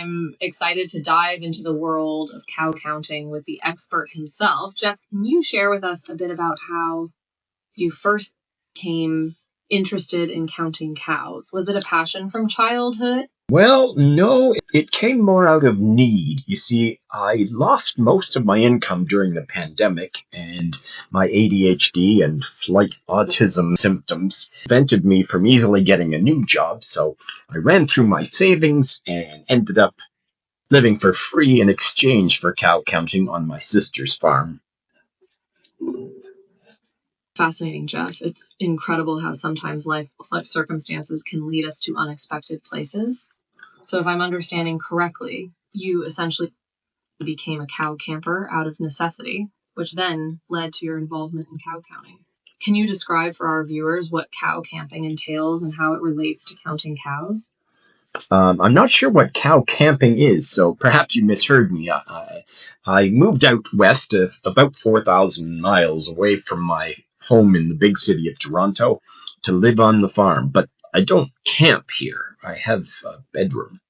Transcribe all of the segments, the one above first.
I'm excited to dive into the world of cow counting with the expert himself. Jeff, can you share with us a bit about how you first became interested in counting cows? Was it a passion from childhood? Well, no, it came more out of need. You see, I lost most of my income during the pandemic, and my ADHD and slight autism symptoms prevented me from easily getting a new job, so I ran through my savings and ended up living for free in exchange for cow counting on my sister's farm. Fascinating, Jeff. It's incredible how sometimes life circumstances can lead us to unexpected places. So if I'm understanding correctly, you essentially became a cow camper out of necessity, which then led to your involvement in cow counting. Can you describe for our viewers what cow camping entails and how it relates to counting cows? I'm not sure what cow camping is, so perhaps you misheard me. I moved out west of about 4,000 miles away from my home in the big city of Toronto to live on the farm, but I don't camp here. I have a bedroom.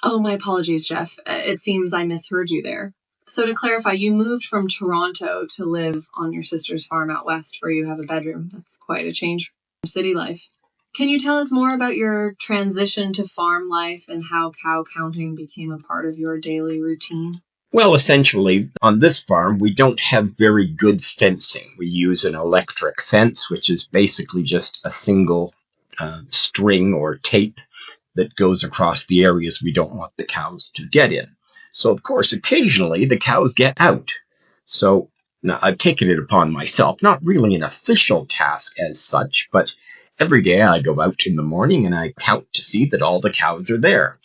Oh, my apologies, Jeff. It seems I misheard you there. So to clarify, you moved from Toronto to live on your sister's farm out west where you have a bedroom. That's quite a change from city life. Can you tell us more about your transition to farm life and how cow counting became a part of your daily routine? Well, essentially, on this farm, we don't have very good fencing. We use an electric fence, which is basically just a single string or tape that goes across the areas we don't want the cows to get in. So, of course, occasionally the cows get out. So, now I've taken it upon myself, not really an official task as such, but every day I go out in the morning and I count to see that all the cows are there.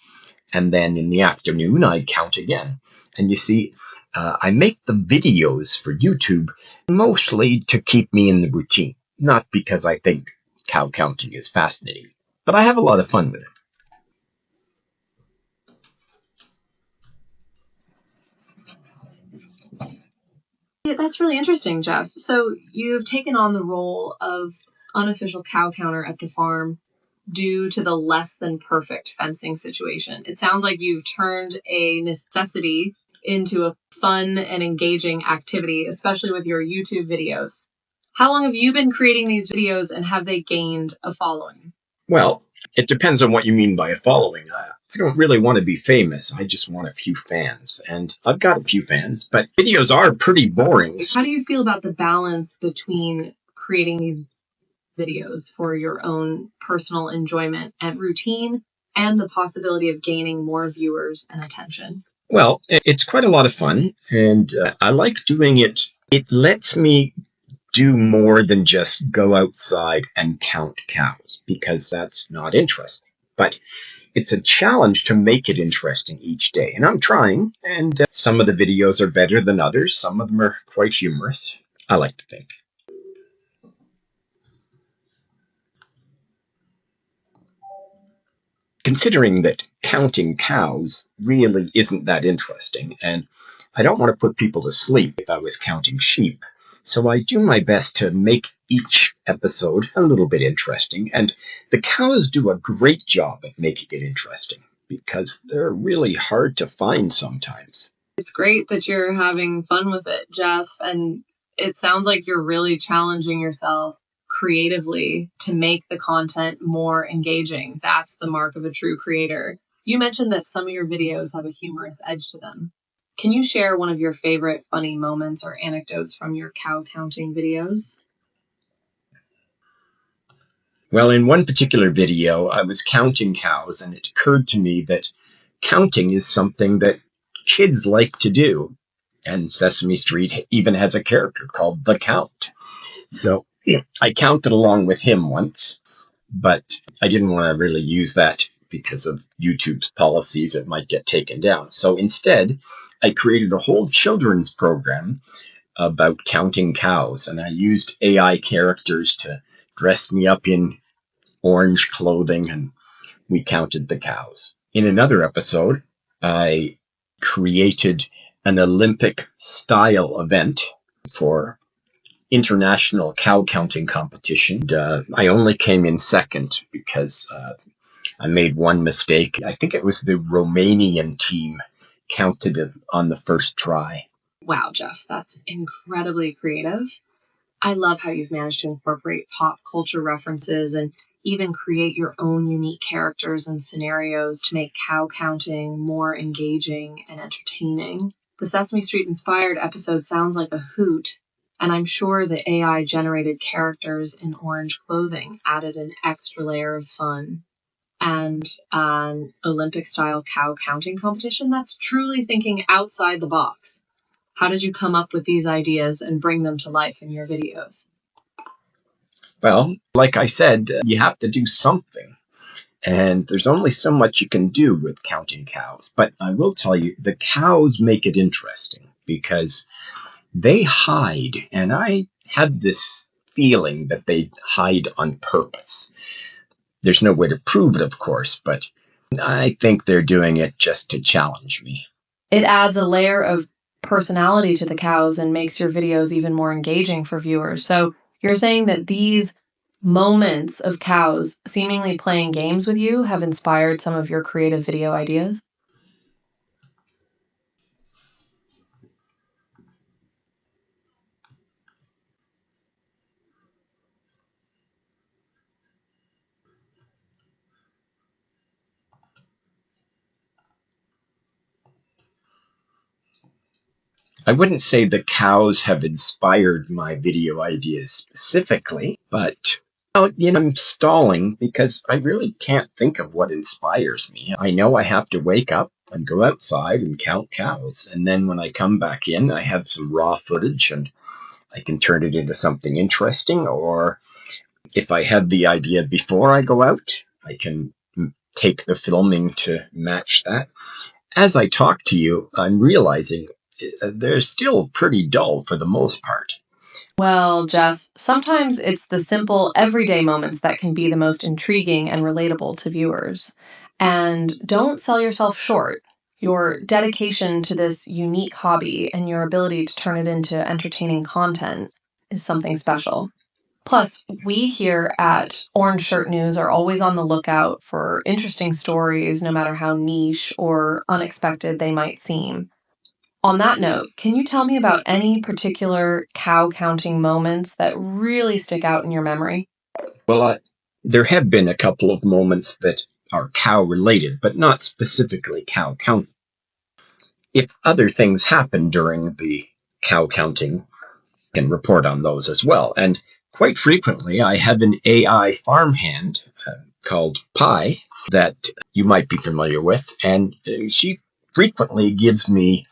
And then in the afternoon, I count again. And you see, I make the videos for YouTube mostly to keep me in the routine, not because I think cow counting is fascinating, but I have a lot of fun with it. Yeah, that's really interesting, Jeff. So you've taken on the role of unofficial cow counter at the farm due to the less than perfect fencing situation. It sounds like you've turned a necessity into a fun and engaging activity, especially with your YouTube videos. How long have you been creating these videos and have they gained a following? Well, it depends on what you mean by a following. I don't really want to be famous. I just want a few fans. And I've got a few fans, but videos are pretty boring. How do you feel about the balance between creating these videos for your own personal enjoyment and routine and the possibility of gaining more viewers and attention? Well, it's quite a lot of fun, and I like doing it. It lets me do more than just go outside and count cows, because that's not interesting. But it's a challenge to make it interesting each day, and I'm trying, and some of the videos are better than others. Some of them are quite humorous, I like to think. Considering that counting cows really isn't that interesting, and I don't want to put people to sleep if I was counting sheep, so I do my best to make each episode a little bit interesting, and the cows do a great job at making it interesting, because they're really hard to find sometimes. It's great that you're having fun with it, Jeff, and it sounds like you're really challenging yourself creatively to make the content more engaging. That's the mark of a true creator. You mentioned that some of your videos have a humorous edge to them. Can you share one of your favorite funny moments or anecdotes from your cow counting videos? Well, in one particular video, I was counting cows, and it occurred to me that counting is something that kids like to do. And Sesame Street even has a character called the Count. So I counted along with him once, but I didn't want to really use that because of YouTube's policies. It might get taken down. So instead, I created a whole children's program about counting cows, and I used AI characters to dress me up in orange clothing, and we counted the cows. In another episode, I created an Olympic style event for international cow counting competition. I only came in second because I made one mistake. I think it was the Romanian team counted it on the first try. Wow, Jeff, that's incredibly creative. I love how you've managed to incorporate pop culture references and even create your own unique characters and scenarios to make cow counting more engaging and entertaining. The Sesame Street inspired episode sounds like a hoot, and I'm sure the AI generated characters in orange clothing added an extra layer of fun. And an Olympic style cow counting competition that's truly thinking outside the box. How did you come up with these ideas and bring them to life in your videos? Well, like I said, you have to do something. And there's only so much you can do with counting cows. But I will tell you, the cows make it interesting because they hide. And I have this feeling that they hide on purpose. There's no way to prove it, of course, but I think they're doing it just to challenge me. It adds a layer of personality to the cows and makes your videos even more engaging for viewers. So you're saying that these moments of cows seemingly playing games with you have inspired some of your creative video ideas? I wouldn't say the cows have inspired my video ideas specifically, but I'm stalling because I really can't think of what inspires me. I know I have to wake up and go outside and count cows, and then when I come back in, I have some raw footage and I can turn it into something interesting, or if I had the idea before I go out, I can take the filming to match that. As I talk to you, I'm realizing they're still pretty dull for the most part. Well, Jeff, sometimes it's the simple, everyday moments that can be the most intriguing and relatable to viewers. And don't sell yourself short. Your dedication to this unique hobby and your ability to turn it into entertaining content is something special. Plus, we here at Orange Shirt News are always on the lookout for interesting stories, no matter how niche or unexpected they might seem. On that note, can you tell me about any particular cow counting moments that really stick out in your memory? Well, there have been a couple of moments that are cow related, but not specifically cow counting. If other things happen during the cow counting, I can report on those as well. And quite frequently, I have an AI farmhand called Pi that you might be familiar with, and she frequently gives me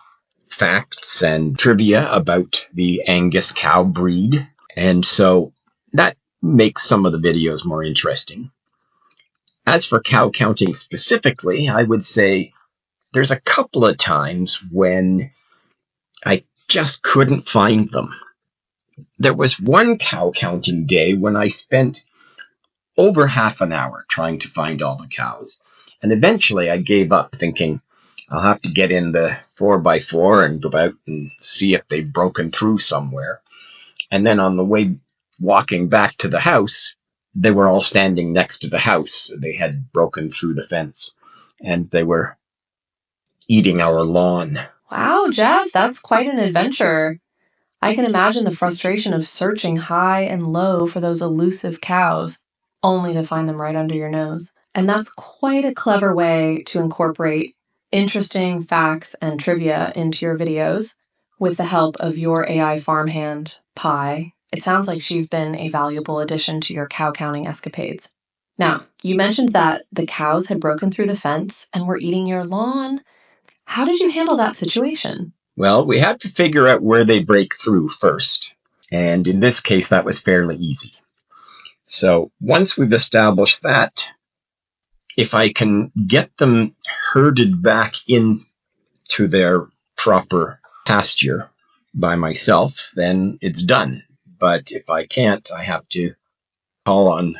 facts and trivia about the Angus cow breed. And so that makes some of the videos more interesting. As for cow counting specifically, I would say there's a couple of times when I just couldn't find them. There was one cow counting day when I spent over half an hour trying to find all the cows. And eventually I gave up thinking I'll have to get in the 4x4 and go out and see if they've broken through somewhere. And then on the way walking back to the house, they were all standing next to the house. They had broken through the fence and they were eating our lawn. Wow, Jeff, that's quite an adventure. I can imagine the frustration of searching high and low for those elusive cows, only to find them right under your nose. And that's quite a clever way to incorporate interesting facts and trivia into your videos with the help of your AI farmhand, Pi. It sounds like she's been a valuable addition to your cow counting escapades. Now, you mentioned that the cows had broken through the fence and were eating your lawn. How did you handle that situation? Well, we had to figure out where they break through first. And in this case, that was fairly easy. So once we've established that, if I can get them herded back into their proper pasture by myself, then it's done. But if I can't, I have to call on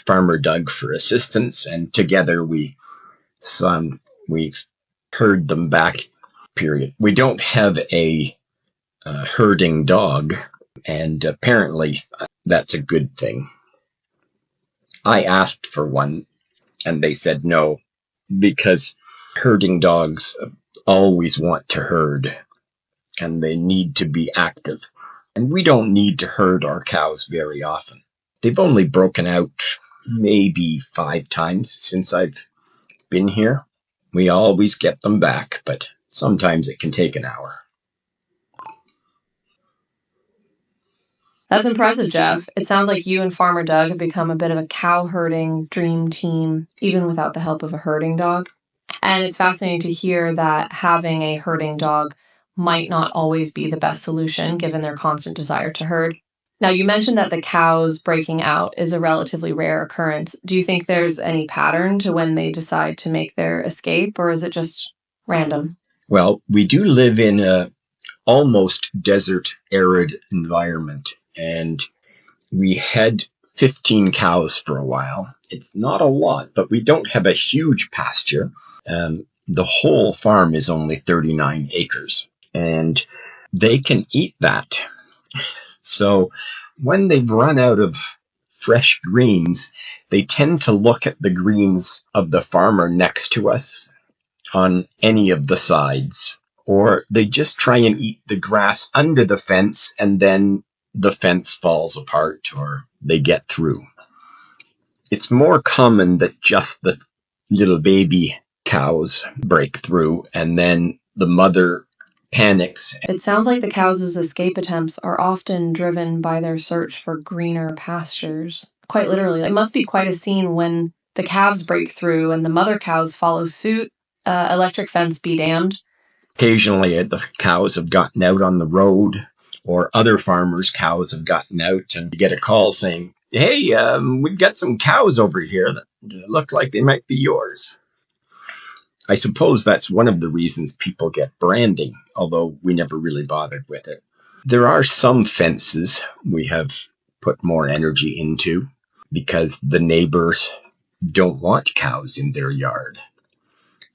Farmer Doug for assistance, and together we've herd them back. Period. We don't have a herding dog, and apparently that's a good thing. I asked for one, And they said no, because herding dogs always want to herd and they need to be active. And we don't need to herd our cows very often. They've only broken out maybe 5 times since I've been here. We always get them back, but sometimes it can take an hour. That's impressive, Jeff. It sounds like you and Farmer Doug have become a bit of a cow herding dream team, even without the help of a herding dog. And it's fascinating to hear that having a herding dog might not always be the best solution given their constant desire to herd. Now, you mentioned that the cows breaking out is a relatively rare occurrence. Do you think there's any pattern to when they decide to make their escape, or is it just random? Well, we do live in a almost desert arid environment, and we had 15 cows for a while. It's not a lot, but we don't have a huge pasture. The whole farm is only 39 acres, and they can eat that. So when they've run out of fresh greens, they tend to look at the greens of the farmer next to us on any of the sides, or they just try and eat the grass under the fence, and then the fence falls apart or they get through. It's more common that just the little baby cows break through and then the mother panics. It sounds like the cows' escape attempts are often driven by their search for greener pastures. Quite literally, it must be quite a scene when the calves break through and the mother cows follow suit. Electric fence be damned. Occasionally, the cows have gotten out on the road, or other farmers' cows have gotten out, and you get a call saying, "Hey, we've got some cows over here that look like they might be yours." I suppose that's one of the reasons people get branding, although we never really bothered with it. There are some fences we have put more energy into because the neighbors don't want cows in their yard.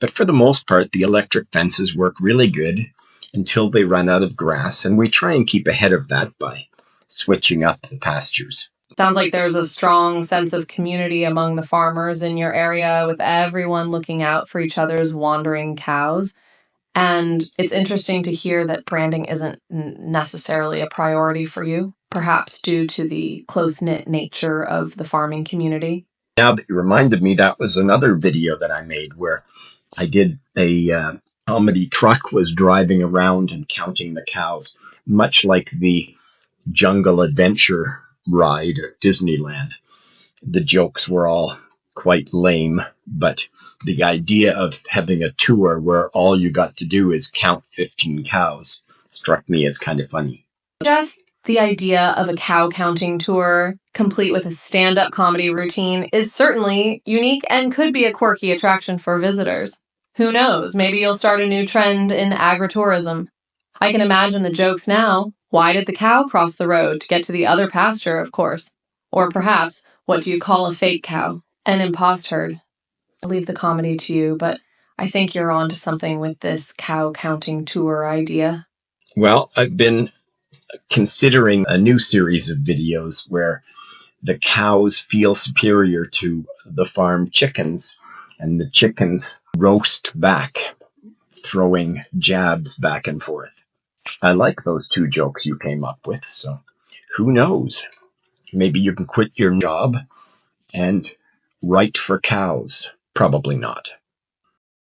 But for the most part, the electric fences work really good until they run out of grass, and we try and keep ahead of that by switching up the pastures. Sounds like there's a strong sense of community among the farmers in your area, with everyone looking out for each other's wandering cows. And it's interesting to hear that branding isn't necessarily a priority for you, perhaps due to the close knit nature of the farming community. Now that you reminded me, that was another video that I made where I did a comedy truck was driving around and counting the cows, much like the Jungle Adventure ride at Disneyland. The jokes were all quite lame, but the idea of having a tour where all you got to do is count 15 cows struck me as kind of funny. Jeff, the idea of a cow counting tour, complete with a stand up comedy routine, is certainly unique and could be a quirky attraction for visitors. Who knows? Maybe you'll start a new trend in agritourism. I can imagine the jokes now. Why did the cow cross the road to get to the other pasture, of course? Or perhaps, what do you call a fake cow? An impost herd. I'll leave the comedy to you, but I think you're on to something with this cow counting tour idea. Well, I've been considering a new series of videos where the cows feel superior to the farm chickens, and the chickens roast back, throwing jabs back and forth. I like those 2 jokes you came up with, so who knows? Maybe you can quit your job and write for cows. Probably not.